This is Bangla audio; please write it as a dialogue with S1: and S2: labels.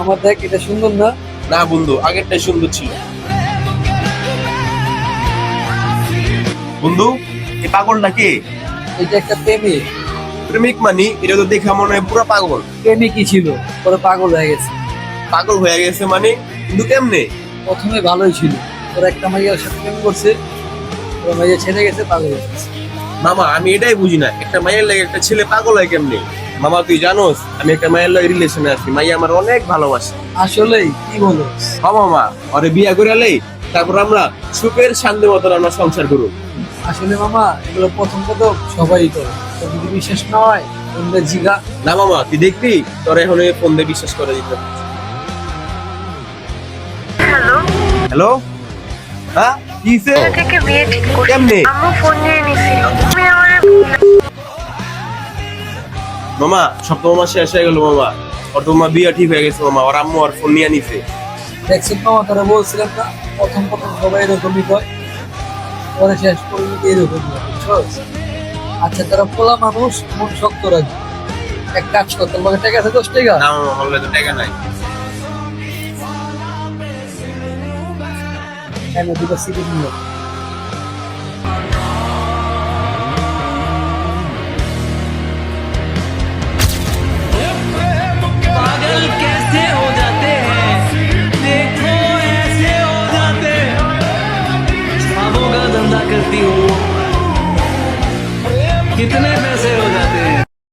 S1: আমার দেখ এটা সুন্দর না?
S2: না বন্ধু, আগেরটাই সুন্দর ছিল। বন্ধু, এই পাগলটা কে?
S1: এটা একটা প্রেমিক।
S2: প্রেমিক মানি? এটা তো দেখে মনে হয় পুরো পাগল।
S1: প্রেমিকই ছিল, পরে পাগল হয়ে গেছে।
S2: পাগল হয়ে গেছে মানে? কিন্তু কেমনে?
S1: প্রথমে ভালোই ছিল, ওর একটা মাইয়ার সাথে প্রেম করছে, ওর মাইয়া ছেড়ে গেছে, পাগল হয়ে গেছে।
S2: মামা, আমি এটাই বুঝি না, একটা মায়ের লাগে একটা ছেলে পাগল হয় কেমনে? মামা তুই জানোস আমি একটা মায়ের লাগে রিলেশনে আছি, মাইয়া আমার অনেক ভালোবাসে।
S1: আসলেই কি বলো?
S2: হ্যাঁ মামা, ওরে বিয়া করে আলেই তারপর আমরা সুখের শান্তি মতন আমরা সংসার করব।
S1: আসলে মামা এগুলো প্রথম কদম সবাই করে, তো যদি বিশ্বাস না হয় তোমরা জিগা।
S2: না মামা, তুই দেখবি তোর এখন ফোন দিয়ে বিশ্বাস করে দিতে।
S3: হ্যালো,
S2: হ্যালো, হ্যাঁ কি হইছে?
S3: থেকে বিয়ে ঠিক করছি।
S2: কেমনে?
S3: আম্মু ফোন নিয়ে নিছিল। তুমি আমার
S2: মামা, সপ্তম মাস শেষ হয়ে গেল মামা, ওর তো মামা বিয়া ঠিক হয়ে গেছে মামা, ওর আম্মু আর ফোন নিয়ে নিছে।
S1: দেখছেন মামা, তারা বলছিলাম না প্রথম প্রথম সবাই এরকমই কয়, পরে শেষ পর্যন্ত এরকমই হয়, বুঝছো? আচ্ছা, তারা পোলা মানুষ, মন শক্ত রাখবে। এক কাজ কর, তোর লগে টাকা আছে 10 টাকা,
S2: না মামা, বললে তো টাকা নাই।
S1: দুটো সিটি নিয়ে